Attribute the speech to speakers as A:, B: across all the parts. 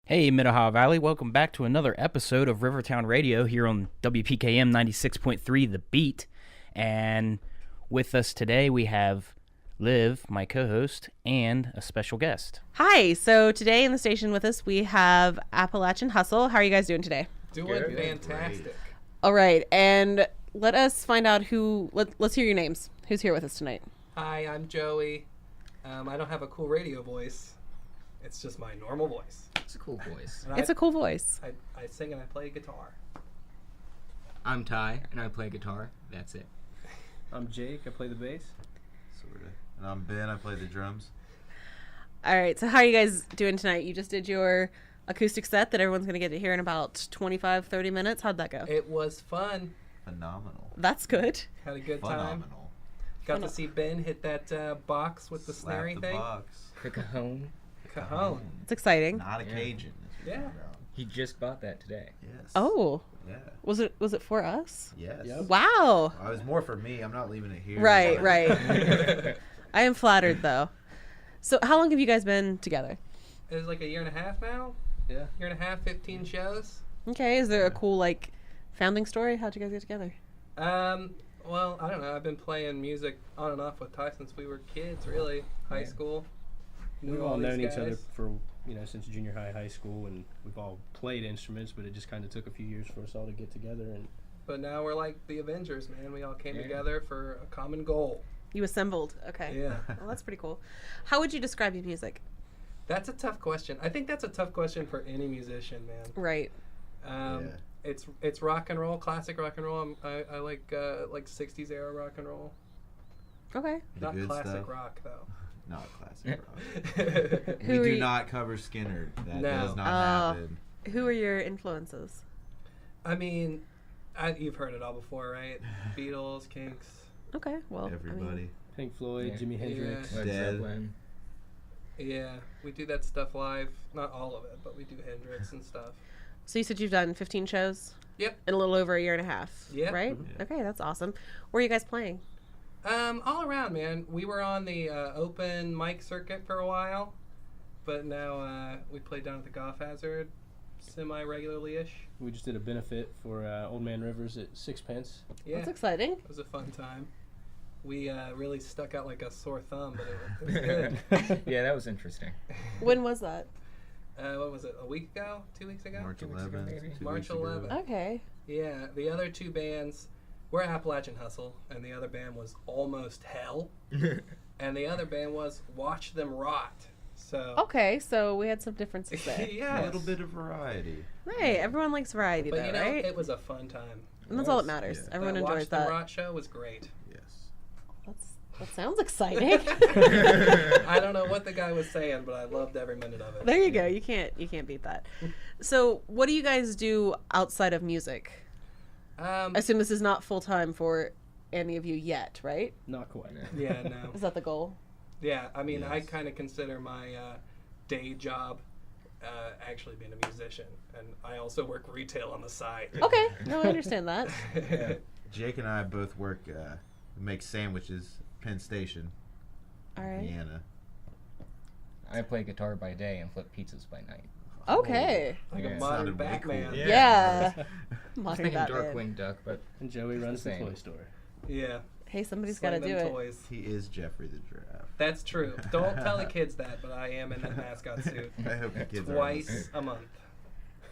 A: Hey, Minnehaha Valley, welcome back to another episode of Rivertown Radio here on WPKM 96.3 The Beet. And with us today we have Liv, my co-host, and a special guest.
B: Hi, so today in the station with us we have Appalachian Hustle. How are you guys doing today?
C: Doing fantastic.
D: Great.
B: All right, and let us find out let's hear your names. Who's here with us tonight?
C: Hi, I'm Joey. I don't have a cool radio voice. It's just my normal voice.
D: It's a cool voice.
C: And
B: It's a cool voice.
C: I sing and I play guitar.
D: I'm Ty, and I play guitar. That's it.
E: I'm Jake. I play the bass.
F: Sort of. And I'm Ben. I play the drums.
B: All right, so how are you guys doing tonight? You just did your acoustic set that everyone's going to get to hear in about 25, 30 minutes. How'd that go?
C: It was fun.
F: Phenomenal.
B: That's good.
C: Had a good time.
F: Phenomenal.
C: Got to see Ben hit that box with the
F: Slap
C: snary
F: the
C: thing.
F: box.
D: The cajon.
C: Cajon.
B: It's exciting.
F: Not a
D: Yeah.
F: Cajun. That's what
C: Yeah.
F: we're around.
D: He just bought that today.
F: Yes.
B: Oh,
F: Yeah.
B: was it for us?
F: Yes.
E: Yep.
B: Wow.
F: It was more for me. I'm not leaving it here.
B: Right,
F: but-
B: right. I am flattered though. So how long have you guys been together?
C: It was like a year and a half now.
E: Yeah.
C: Year and a half, 15 shows.
B: Okay, is there a cool founding story? How'd you guys get together?
C: Well, I don't know. I've been playing music on and off with Ty since we were kids, really. High school. Knew
E: We've all
C: these
E: known each other
C: guys.
E: for, since junior high, high school, and we've all played instruments, but it just kind of took a few years for us all to get together. And
C: But now we're like the Avengers, man. We all came
D: Yeah.
C: together for a common goal.
B: You assembled. Okay.
C: Yeah.
B: Well, that's pretty cool. How would you describe your music?
C: That's a tough question. I think that's a tough question for any musician, man.
B: Right.
F: Yeah.
C: It's rock and roll, classic rock and roll. I like 60s era rock and roll.
B: Okay.
F: The
C: Not
F: good
C: classic
F: stuff.
C: rock though.
F: Not classic rock.
B: Who
F: We
B: are
F: do
B: you-
F: not cover Skinner. That
C: No.
F: does not
B: Oh.
F: happen.
B: Who are your influences?
C: I mean, you've heard it all before, right? Beatles, Kinks.
B: Okay. Well,
F: Everybody.
E: Pink Floyd,
D: Yeah.
E: Jimi Hendrix.
C: Yeah.
D: Led
F: Dead.
D: Zeppelin.
C: Yeah, we do that stuff live. Not all of it, but we do Hendrix and stuff.
B: So you said you've done 15 shows?
C: Yep.
B: In a little over a year and a half.
C: Yep.
B: Right?
F: Yeah.
B: Okay, that's awesome. Where are you guys playing?
C: All around, man. We were on the open mic circuit for a while, but now we play down at the Golf Hazard semi-regularly-ish.
E: We just did a benefit for Old Man Rivers at Sixpence.
C: Yeah,
B: That's exciting.
C: it was a fun time. We really stuck out like a sore thumb, but it was good.
D: Yeah, that was interesting.
B: When was that?
C: What was it, a week ago? 2 weeks ago?
F: March
D: 2 weeks ago,
F: 11th.
D: maybe.
F: 2
C: March
F: weeks ago.
C: 11th.
B: Okay.
C: Yeah, the other two bands, we're Appalachian Hustle, and the other band was Almost Hell, and the other band was Watch Them Rot. So,
B: Okay, so we had some differences there.
C: yeah,
F: A little bit of variety.
B: Hey, everyone likes variety
C: But
B: though,
C: you know,
B: right?
C: it was a fun time.
B: And that's all that matters.
F: Yeah.
B: Everyone
C: that
B: enjoys
C: Watch Them
B: that.
C: Rot show was great.
F: Yes.
B: That sounds exciting.
C: I don't know what the guy was saying, but I loved every minute of it.
B: There you go. You can't beat that. So, what do you guys do outside of music? I assume this is not full time for any of you yet, right?
E: Not quite.
C: Yeah, no.
B: Is that the goal?
C: Yeah, I mean, I
F: Yes.
C: kind of consider my day job actually being a musician, and I also work retail on the side.
B: Okay. No, I understand that.
F: Jake and I both work, make sandwiches, Penn Station,
B: All right.
F: Indiana.
D: I play guitar by day and flip pizzas by night.
B: Okay.
C: Like
D: Yeah.
C: a modern
F: Sounded way
C: Batman.
F: cool.
B: Yeah.
D: I was
B: Modern
D: thinking
B: Batman.
D: Darkwing Duck, but
E: And Joey runs the
D: Same.
E: toy store.
C: Yeah.
B: Hey, somebody's got to
C: Sling
B: do
C: them
B: it.
C: toys.
F: He is Jeffrey the Giraffe.
C: That's true. Don't tell the kids that, but I am in that mascot suit
F: I hope the kids are.
C: twice a month.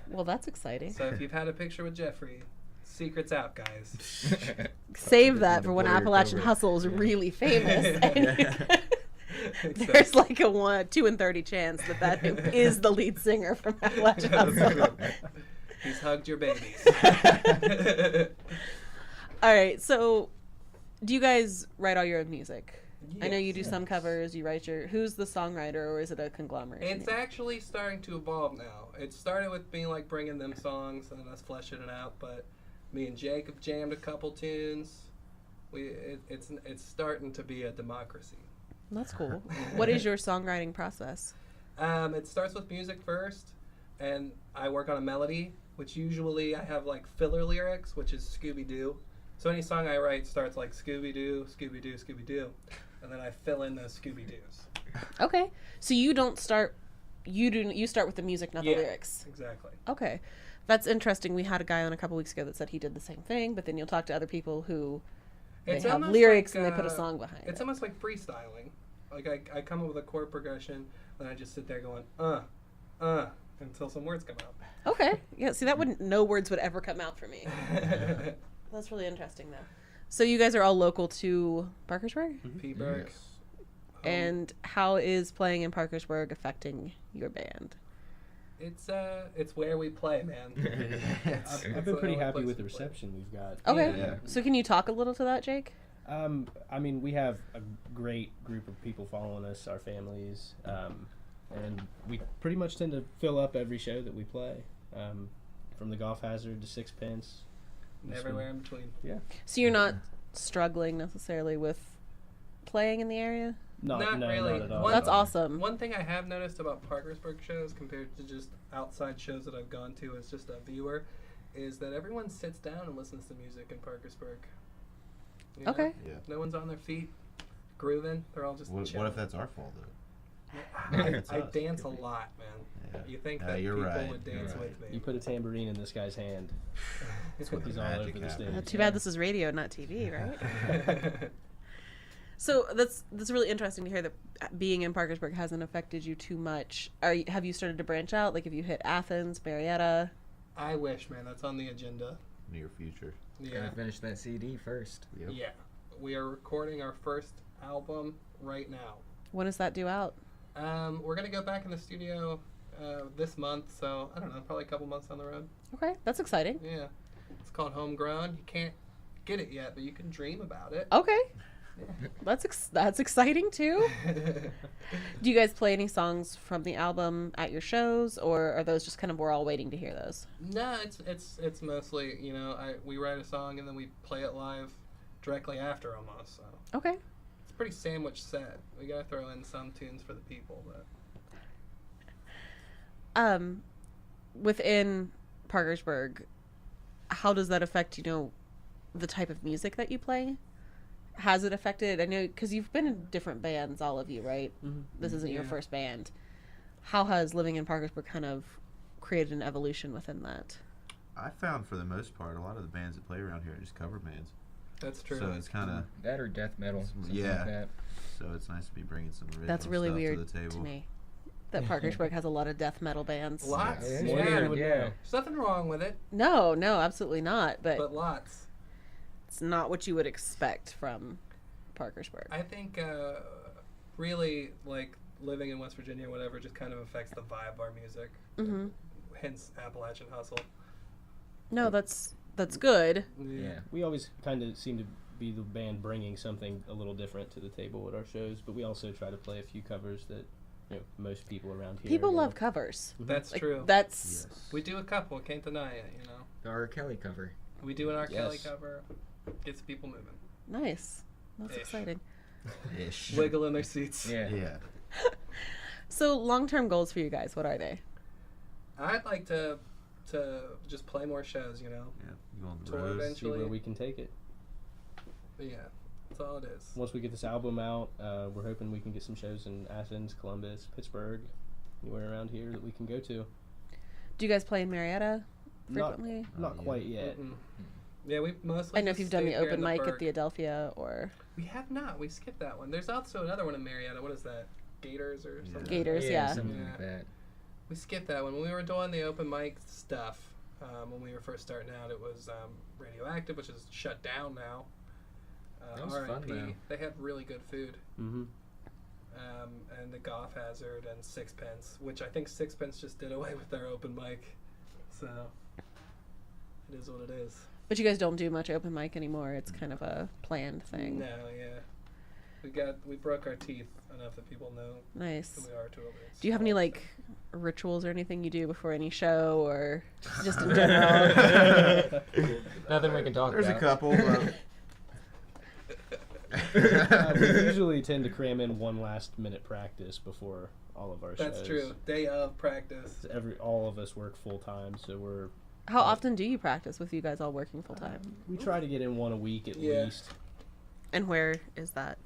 B: Well, that's exciting.
C: So if you've had a picture with Jeffrey, secret's out, guys.
B: Save
F: Put it
B: that
F: in
B: for
F: the
B: when
F: blurry
B: Appalachian
F: cover.
B: Hustle is really famous.
F: Yeah.
B: There's like a 2 in 30 chance that is the lead singer from Appalachian Hustle.
C: He's hugged your babies.
B: All right, so do you guys write all your own music? I know you do
C: Yes.
B: some covers. You write who's the songwriter, or is it a conglomeration?
C: It's actually starting to evolve now. It started with me like bringing them songs and us fleshing it out, but me and Jake have jammed a couple tunes. It's starting to be a democracy.
B: That's cool. What is your songwriting process?
C: It starts with music first, and I work on a melody, which usually I have like filler lyrics, which is Scooby-Doo. So any song I write starts like Scooby-Doo, Scooby-Doo, Scooby-Doo, and then I fill in those Scooby-Doos.
B: Okay, so you don't start you start with the music, not the lyrics.
C: Exactly.
B: Okay. That's interesting. We had a guy on a couple weeks ago that said he did the same thing, but then you'll talk to other people who they have
C: almost
B: lyrics
C: like,
B: and they put a song behind
C: it's
B: it.
C: almost like freestyling. Like I come up with a chord progression, and I just sit there going, until some words come out.
B: Okay. Yeah, see, no words would ever come out for me. That's really interesting, though. So you guys are all local to Parkersburg?
C: P-Berg.
F: Yes.
B: And how is playing in Parkersburg affecting your band?
C: It's where we play, man.
E: I've been pretty happy with the reception we've got.
B: Okay.
F: Yeah.
B: So can you talk a little to that, Jake?
E: I mean, we have a great group of people following us, our families, and we pretty much tend to fill up every show that we play, from the Golf Hazard to Sixpence.
C: Everywhere in between.
E: Yeah.
B: So you're not struggling necessarily with playing in the area?
C: Not
E: No,
C: really.
E: not at all.
B: That's awesome.
C: One thing I have noticed about Parkersburg shows compared to just outside shows that I've gone to as just a viewer is that everyone sits down and listens to music in Parkersburg. You know?
B: Okay.
F: Yeah.
C: No one's on their feet, grooving. They're all just
F: What
C: chilling.
F: if that's our fault though?
C: I dance a lot, man.
F: Yeah.
C: You think that
F: you're
C: people
F: right.
C: would
F: You're
C: dance
F: right.
C: with me.
E: You put a tambourine in this guy's hand. He's all over
F: Magic
E: the
F: happens.
E: stage.
B: Too bad this is radio, not TV, right? So that's really interesting to hear that being in Parkersburg hasn't affected you too much. Have you started to branch out? Like, have you hit Athens, Marietta?
C: I wish, man. That's on the agenda.
F: Near future.
C: Yeah.
D: Gotta finish that CD first.
F: Yep.
C: Yeah. We are recording our first album right now.
B: When does that due out?
C: We're gonna go back in the studio this month, so I don't know, probably a couple months down the road.
B: Okay, that's exciting.
C: Yeah, it's called Homegrown. You can't get it yet, but you can dream about it.
B: Okay, that's exciting too. Do you guys play any songs from the album at your shows, or are those just kind of we're all waiting to hear those?
C: No, it's mostly we write a song and then we play it live directly after almost. So
B: Okay.
C: it's a pretty sandwich set. We gotta throw in some tunes for the people, but
B: Within Parkersburg, how does that affect the type of music that you play? Has it affected? I know because you've been in different bands, all of you, right?
E: Mm-hmm.
B: This isn't your
C: Yeah.
B: first band. How has living in Parkersburg kind of created an evolution within that?
F: I found for the most part a lot of the bands that play around here are just cover bands.
C: that's true.
F: So it's kind of
D: That or death metal. Something
F: Yeah.
D: Like that.
F: so it's nice to be bringing some original
B: That's really
F: stuff
B: weird
F: to the table.
B: to me. That Parkersburg has a lot of death metal bands.
C: Lots.
D: Yeah.
E: More than you would
D: Yeah.
E: know.
C: There's nothing wrong with it,
B: No, absolutely not. But
C: but lots.
B: it's not what you would expect from Parkersburg.
C: I think really like living in West Virginia or whatever just kind of affects the vibe of our music.
B: Mm-hmm.
C: Hence Appalachian Hustle.
B: No, that's good.
D: Yeah.
E: We always kind of seem to be the band bringing something a little different to the table at our shows, but we also try to play a few covers that most people around here.
B: People love covers.
C: That's
B: Like,
C: true.
B: That's
F: Yes.
C: We do a couple, can't deny it,
D: The R. Kelly cover.
C: We do an R. Kelly
E: Yes.
C: cover. Gets people moving.
B: nice. That's
C: Ish.
B: exciting.
F: Ish.
C: Wiggle in their seats.
D: Yeah.
F: Yeah.
B: So long-term goals for you guys, what are they?
C: I'd like to just play more shows,
F: Yeah. You go on the
C: Tour
F: road.
C: events.
E: See where
C: Eventually.
E: we can take it.
C: But yeah, that's all it is.
E: Once we get this album out, we're hoping we can get some shows in Athens, Columbus, Pittsburgh, anywhere around here that we can go to.
B: Do you guys play in Marietta
E: Not-
B: frequently?
E: Not
F: yeah.
E: quite yet.
C: Mm-mm. Yeah, we mostly.
B: I know if
C: just
B: you've done the
C: stayed here
B: open
C: in
B: mic at
C: Berg.
B: the Adelphia or
C: We have not. We skipped that one. There's also another one in Marietta. What is that? Gators or something?
B: Gators, yeah.
D: Something
C: Yeah.
D: like that.
C: We skipped that one. When we were doing the open mic stuff, when we were first starting out, it was Radioactive, which is shut down now.
D: That was fun,
C: R.I.P.
D: though.
C: They had really good food.
E: Mm-hmm.
C: And the Golf Hazard and Sixpence, which I think Sixpence just did away with their open mic. So it is what it is.
B: but you guys don't do much open mic anymore. It's kind of a planned thing.
C: No, yeah. We broke our teeth enough that people know
B: Nice.
C: who we are to over.
B: Do you have any like rituals or anything you do before any show or just in general?
D: Nothing we can talk
F: There's a
D: about.
F: couple.
E: We usually tend to cram in one last minute practice before all of our shows.
C: That's true. Day of practice.
E: All of us work full time, so we're
B: How often do you practice with you guys all working full time?
E: we try to get in one a week at
C: Yeah.
E: least.
B: And where is that?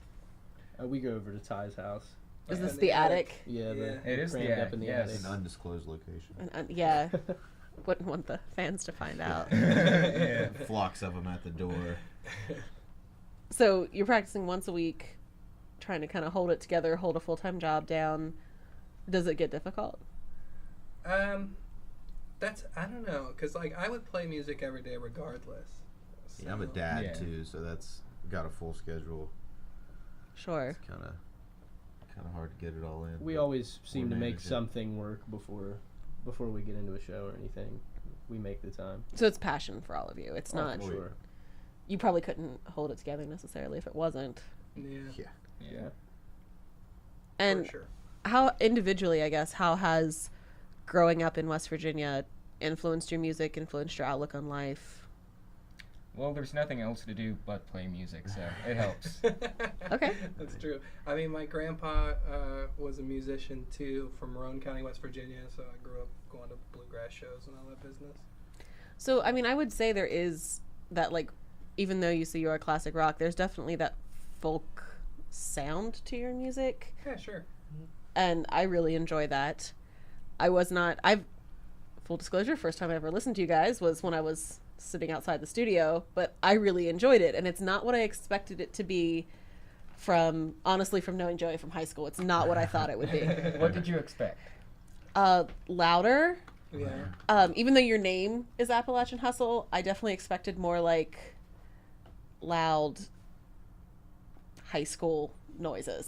E: We go over to Ty's house.
B: Is
C: Up
B: this
C: in
B: the attic?
E: Yeah,
C: Yeah.
D: It is the
E: crammed up
D: attic,
E: in the
D: yes.
E: attic.
F: An undisclosed location.
B: Yeah. Wouldn't want the fans to find out.
D: Yeah.
F: Flocks of them at the door.
B: So you're practicing once a week, trying to kind of hold it together, hold a full-time job down. Does it get difficult?
C: That's, I don't know, because like I would play music every day regardless.
F: Yeah, I'm a
C: So-
F: dad
D: Yeah.
F: too, so that's got a full schedule.
B: Sure.
F: It's kind of hard to get it all in.
E: We
F: but
E: always seem to make
F: manage it.
E: something work before we get into a show or anything. We make the time.
B: So it's passion for all of you. It's not.
F: for
E: Sure.
B: You probably couldn't hold it together necessarily if it wasn't.
C: Yeah,
D: Yeah.
B: And
C: for sure.
B: how individually, I guess, how has growing up in West Virginia influenced your music, influenced your outlook on life?
D: Well, there's nothing else to do but play music, so it helps.
B: Okay.
C: That's true. I mean, my grandpa was a musician too from Roane County, West Virginia, so I grew up going to bluegrass shows and all that business.
B: So, I mean, I would say there is that, like, even though you say you're a classic rock, there's definitely that folk sound to your music.
C: Yeah, sure.
B: And I really enjoy that. Full disclosure, first time I ever listened to you guys was when I was sitting outside the studio, but I really enjoyed it. And it's not what I expected it to be honestly, from knowing Joey from high school. It's not what I thought it would be.
D: What did you expect?
B: Louder.
C: Yeah.
B: Even though your name is Appalachian Hustle, I definitely expected more like loud high school noises.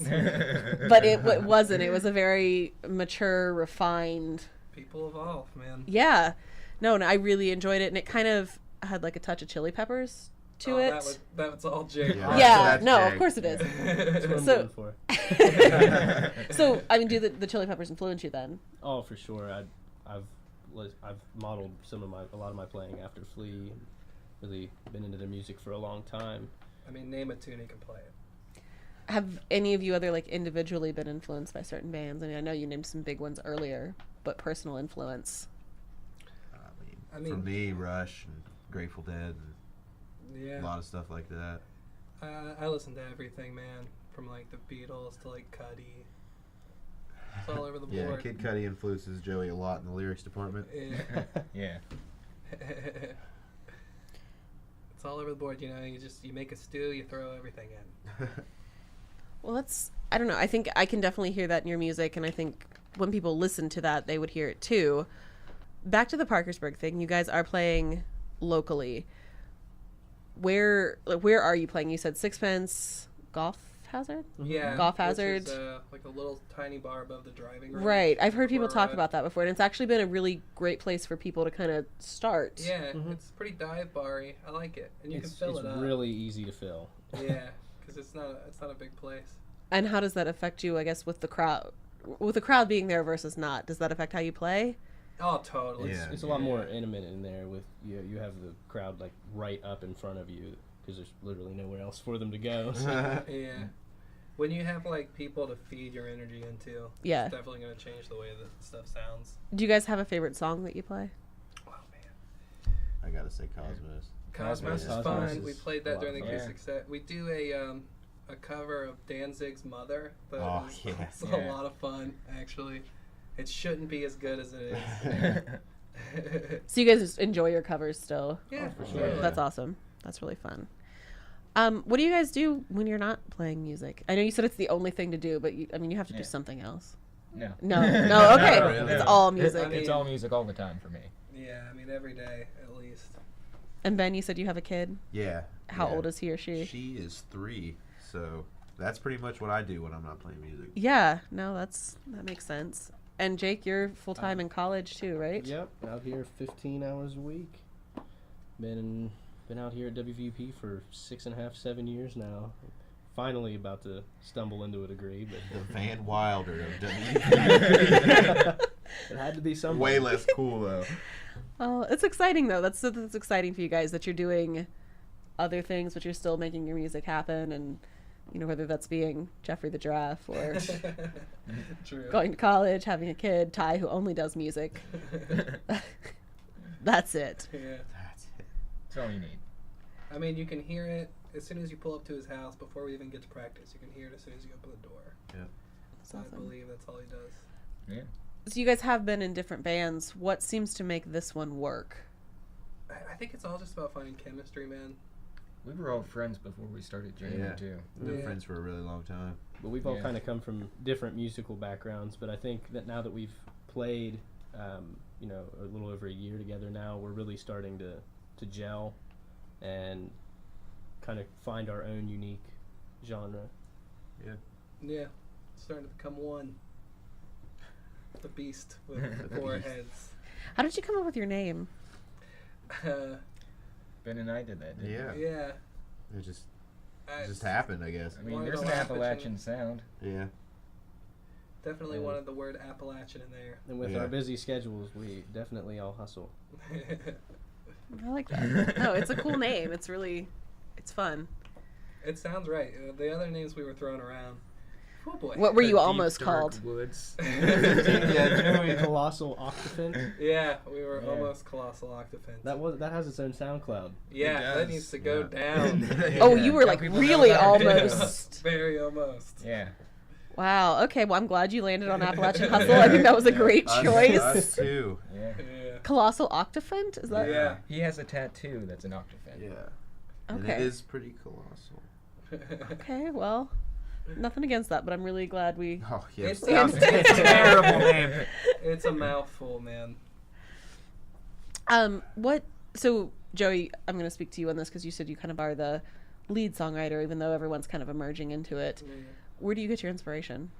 B: But it wasn't. It was a very mature, refined.
C: People evolve, man.
B: Yeah. No, and I really enjoyed it, and it kind of had like a touch of Chili Peppers to it.
C: That was all Jake.
F: Yeah.
B: Yeah,
F: That's
B: no,
F: Jake.
B: of course it is.
E: That's what I'm
B: So-
E: going for.
B: So, I mean, do the Chili Peppers influence you then?
E: Oh, for sure. I've modeled a lot of my playing after Flea. And really been into their music for a long time.
C: I mean, name a tune and can play it.
B: Have any of you other like individually been influenced by certain bands? I mean, I know you named some big ones earlier, but personal influence.
C: I
F: For
C: mean-
F: me, Rush and Grateful Dead and
C: Yeah.
F: a lot of stuff like that.
C: I listen to everything, man. From like the Beatles to like Cuddy. It's all over the
F: Yeah,
C: board.
F: Kid Cudi influences Joey a lot in the lyrics department.
C: Yeah.
D: Yeah.
C: It's all over the board, you know. You make a stew, you throw everything in.
B: Well, I don't know. I think I can definitely hear that in your music, and I think when people listen to that, they would hear it too. Back to the Parkersburg thing, you guys are playing locally. Where are you playing? You said Sixpence Golf Hazard?
C: Yeah.
B: Golf
C: which
B: Hazard.
C: is, like a little tiny bar above the driving range.
B: Right. I've heard people
C: Or,
B: talk about that before, and it's actually been a really great place for people to kind of start.
C: Yeah,
E: Mhm.
C: it's pretty dive bar-y. I like it, and you can
E: It's
C: fill it up.
E: really easy to fill.
C: Yeah, because it's not a big place.
B: And how does that affect you, I guess, with the crowd? With the crowd being there versus not, does that affect how you play?
C: Oh, totally.
F: Yeah.
E: It's a lot more intimate in there with you have the crowd like right up in front of you because there's literally nowhere else for them to go. So.
C: Yeah. When you have like people to feed your energy into,
B: Yeah.
C: it's definitely gonna change the way that stuff sounds.
B: Do you guys have a favorite song that you play?
C: Oh man,
F: I gotta say Cosmos.
C: Cosmos is
E: Cosmos
C: fun.
E: is
C: We played
E: a
C: that
E: lot
C: during the
E: of fun.
C: acoustic set. We do a cover of Danzig's Mother. That
F: Oh,
C: is
F: yeah.
C: it's
D: Yeah.
C: a lot of fun actually. It shouldn't be as good as it is.
B: So you guys just enjoy your covers still?
C: Yeah,
E: for
F: sure. Yeah.
B: That's awesome. That's really fun. What do you guys do when you're not playing music? I know you said it's the only thing to do, but you have to do
D: Yeah.
B: something else.
D: No.
B: No, no, okay.
F: Not really.
B: It's all music.
C: I mean-
D: It's all music all the time for me.
C: Yeah, I mean every day at least.
B: And Ben, you said you have a kid.
F: Yeah.
B: How
F: yeah.
B: old is he or she?
F: She is 3, so that's pretty much what I do when I'm not playing music.
B: Yeah, no, that makes sense. And Jake, you're full time in college too, right?
E: Yep, out here 15 hours a week. Been out here at WVP for 6.5, 7 years now. Finally about to stumble into a degree, but
F: The Van Wilder of
E: it had to be something.
F: Way less cool though.
B: Oh, it's exciting though. That's exciting for you guys that you're doing other things, but you're still making your music happen, and whether that's being Jeffrey the Giraffe or
C: True.
B: going to college, having a kid, Ty who only does music. That's it.
C: Yeah.
F: That's it.
D: That's all you need.
C: I mean, you can hear it as soon as you pull up to his house before we even get to practice. You can hear it as soon as you open the door.
B: awesome.
C: I believe that's all he does.
D: Yeah.
B: So you guys have been in different bands. What seems to make this one work?
C: I think it's all just about finding chemistry, man.
D: We were all friends before we started jamming
F: Yeah.
D: too.
F: We've been
C: Yeah.
F: friends for a really long time.
E: But we've all
D: Yeah.
E: kind of come from different musical backgrounds. But I think that now that we've played, you know, a little over a year together now, we're really starting to gel and kind of find our own unique genre.
C: Yeah, starting to become one. The beast with four heads.
B: How did you come up with your name?
D: Ben and I did that, didn't
F: Yeah.
C: Yeah.
F: It just
C: I
F: happened, I guess.
D: we? I mean,
C: Wanted
D: there's
C: to
D: an
C: laugh at you.
D: Appalachian sound.
F: Yeah.
C: Definitely wanted the word Appalachian in there.
E: And with
F: Yeah.
E: our busy schedules, we definitely all hustle.
B: I like that. No, it's a cool name. It's fun.
C: It sounds right. The other names we were throwing around. Oh boy.
B: What were you
D: The
B: almost
D: deep, dark
B: called?
D: Woods.
E: The Colossal Octopus.
C: Yeah, we were
D: Yeah.
C: almost Colossal Octopus.
E: That has its own SoundCloud.
C: Yeah,
D: It
C: that
D: does.
C: needs to go
F: Yeah.
C: down.
B: Oh,
D: Yeah.
B: you were
D: Tell
B: like
D: people
B: really
D: about it.
B: almost.
C: Very almost.
D: Yeah.
B: Wow. Okay. Well, I'm glad you landed on Appalachian Hustle. I think that was a great choice.
F: Us too.
D: Yeah.
C: Yeah.
B: Colossal Octophant? Is that?
C: Yeah.
D: He has a tattoo that's an octopus.
F: Yeah. And
B: Okay.
F: it is pretty colossal.
B: Okay. Well, nothing against that, but I'm really glad we.
F: Oh, yeah.
C: It
F: Stop.
C: sounds
F: It's a terrible name.
C: It's a mouthful, man.
B: What? So, Joey, I'm going to speak to you on this because you said you kind of are the lead songwriter, even though everyone's kind of emerging into it. Where do you get your inspiration?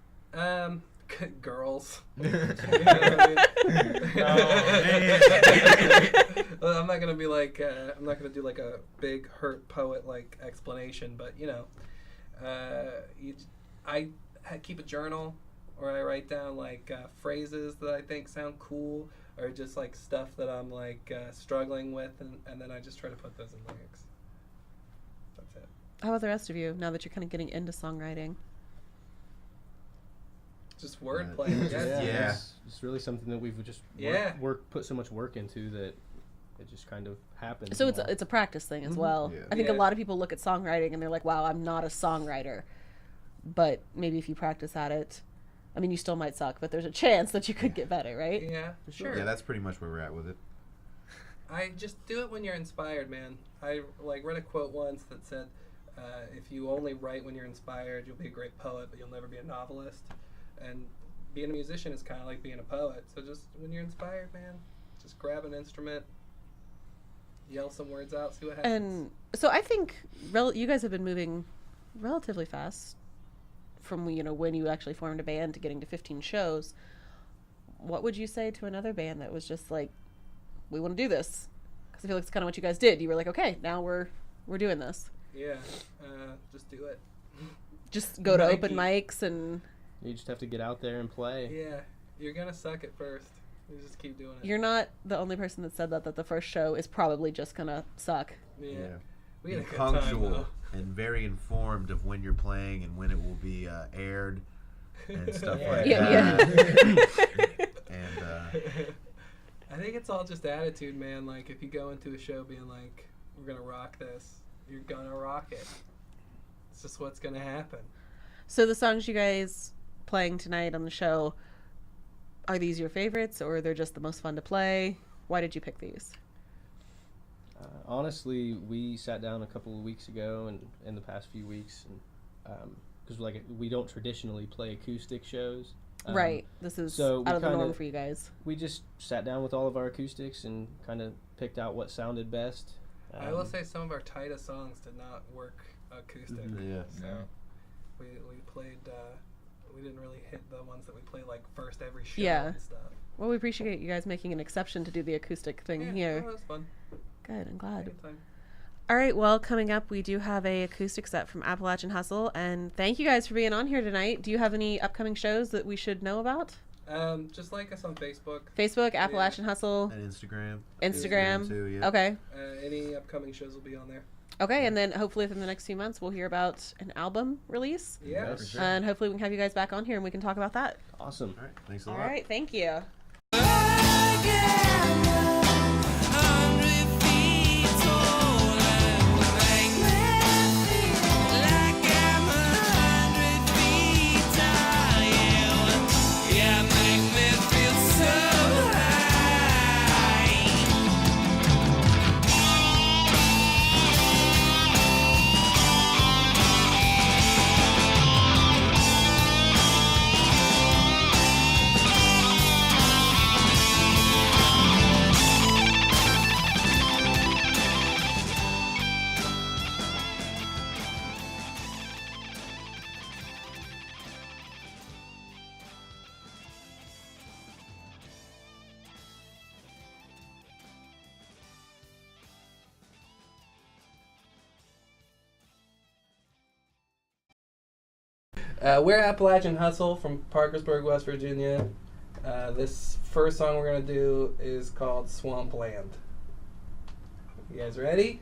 C: Girls.
F: Oh,
C: Well, I'm not gonna be like I'm not gonna do like a big hurt poet like explanation, but you know, I keep a journal or I write down like phrases that I think sound cool or just like stuff that I'm like struggling with, and then I just try to put those in lyrics. That's it.
B: How about the rest of you, now that you're kind of getting into songwriting?
C: Just wordplay.
F: Yeah. Yeah.
E: It's really something that we've just
C: Yeah.
E: put so much work into that it just kind of happens.
B: So
E: more.
B: it's a practice thing as well.
F: Yeah.
B: I think
C: Yeah.
B: a lot of people look at songwriting and they're like, wow, I'm not a songwriter. But maybe if you practice at it, I mean, you still might suck, but there's a chance that you could get better, right?
C: Yeah, sure.
F: Yeah, that's pretty much where we're at with it.
C: I just do it when you're inspired, man. I like read a quote once that said, "If you only write when you're inspired, you'll be a great poet, but you'll never be a novelist." And being a musician is kind of like being a poet. So just when you're inspired, man, just grab an instrument, yell some words out, see what happens.
B: And so I think you guys have been moving relatively fast from when you actually formed a band to getting to 15 shows. What would you say to another band that was just like, we want to do this? Because I feel like it's kind of what you guys did. You were like, okay, now we're doing this.
C: Yeah, just do it.
B: Just go to
C: Mikey.
B: open mics and
E: You just have to get out there and play.
C: Yeah, you're gonna suck at first. You just keep doing it.
B: you're not the only person that said that the first show is probably just gonna suck.
C: Yeah.
F: Yeah.
C: We had a
F: Be
C: good time,
F: punctual
C: though.
F: and very informed of when you're playing and when it will be aired and stuff like
B: Yeah,
F: that. And
C: I think it's all just attitude, man. Like, if you go into a show being like, we're going to rock this, you're going to rock it. It's just what's going to happen.
B: So the songs you guys playing tonight on the show, are these your favorites or they're just the most fun to play? Why did you pick these?
E: Honestly, we sat down a couple of weeks ago and in the past few weeks, and because we don't traditionally play acoustic shows.
B: Right. This is
E: so
B: out of the norm
E: kinda-
B: for you guys.
E: We just sat down with all of our acoustics and kind of picked out what sounded best.
C: I will say some of our tightest songs did not work acoustic.
F: yeah.
D: No.
C: We played, we didn't really hit the ones that we play like first every show
B: Yeah.
C: and stuff.
B: Well, we appreciate you guys making an exception to do the acoustic thing
C: Yeah,
B: here.
C: no, that was fun.
B: Good, I'm glad.
C: Good time.
B: All right, well, coming up, we do have a acoustic set from Appalachian Hustle, and thank you guys for being on here tonight. Do you have any upcoming shows that we should know about?
C: Just like us on Facebook.
B: Facebook, Appalachian Hustle,
F: And Instagram.
B: Instagram.
F: too, yeah.
B: Okay.
C: Any upcoming shows will be on there.
B: Okay, and then hopefully within the next few months, we'll hear about an album release,
C: Yeah.
D: For sure.
B: and hopefully we can have you guys back on here and we can talk about that.
E: Awesome.
F: All right. Thanks a
B: All
F: lot.
B: right, thank you.
G: Like I'm 100 feet tall, yeah.
C: We're Appalachian Hustle from Parkersburg, West Virginia. This first song we're going to do is called Swampland. You guys ready?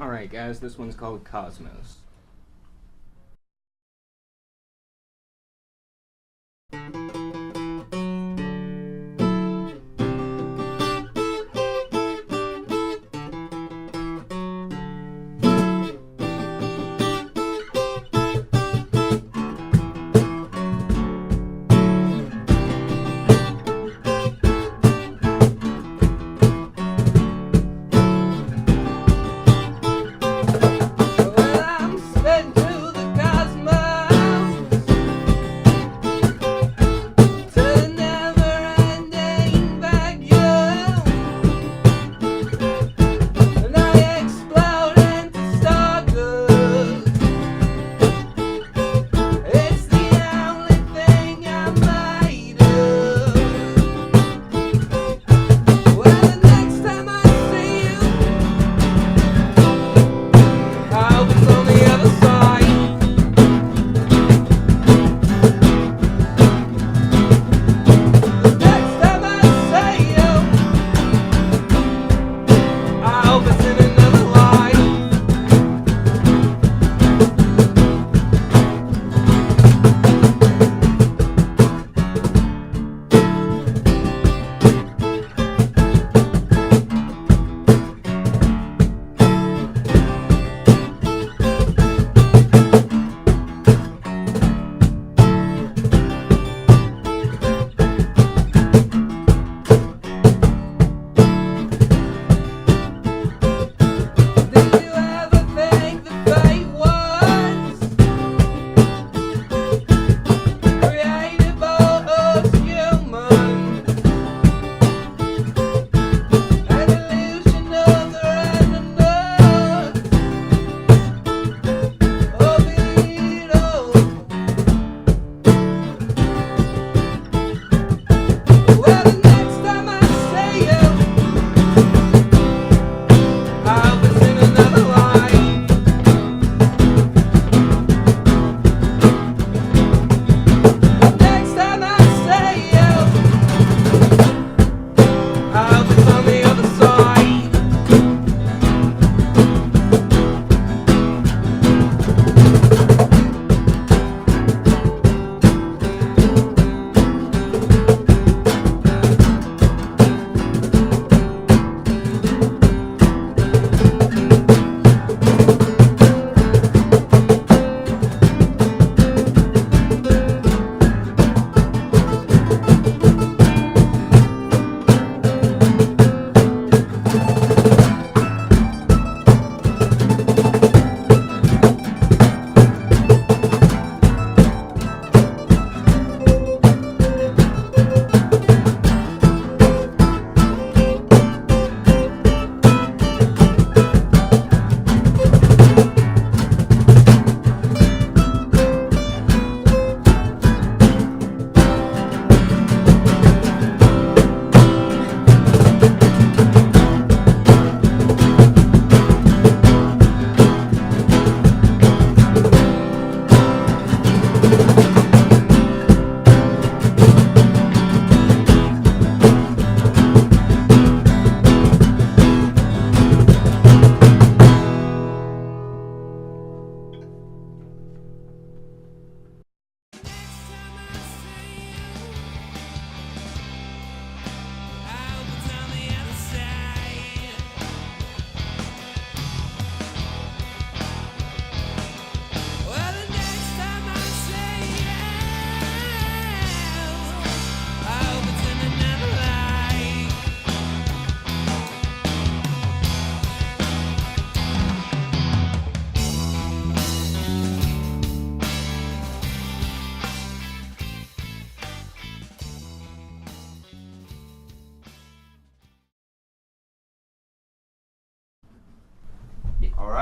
D: Alright, guys, this one's called Cosmos.
C: Well, I'm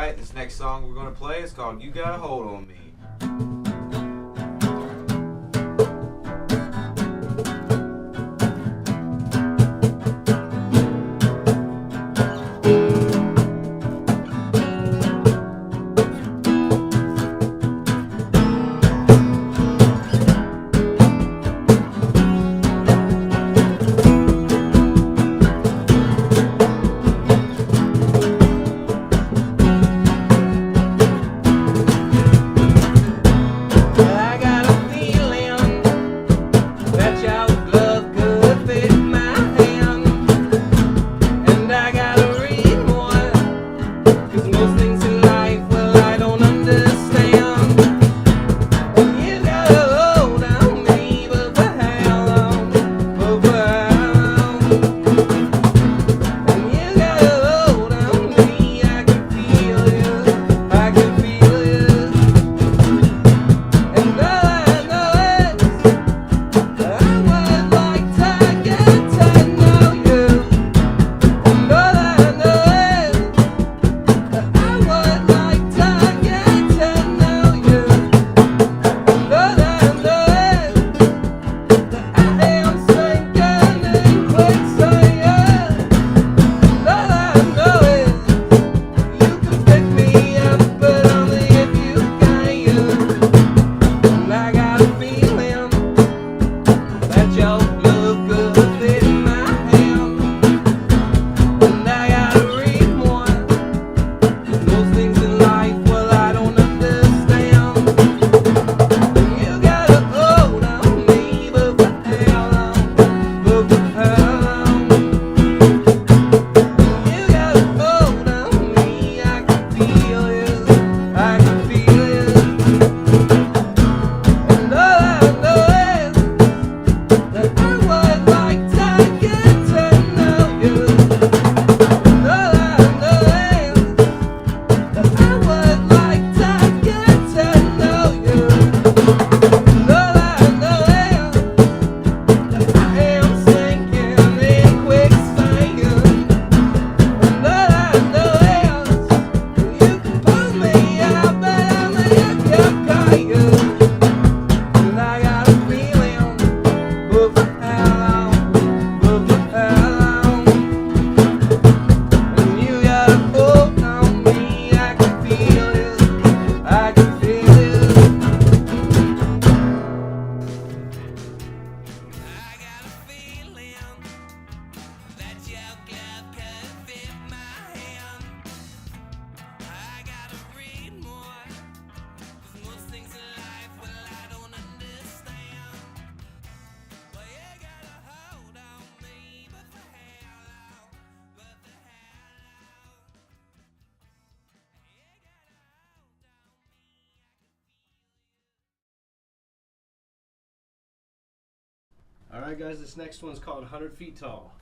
G: right, this next song we're gonna play is called "You Got a Hold on Me."
E: All right, guys, this next one's called 100 Feet Tall.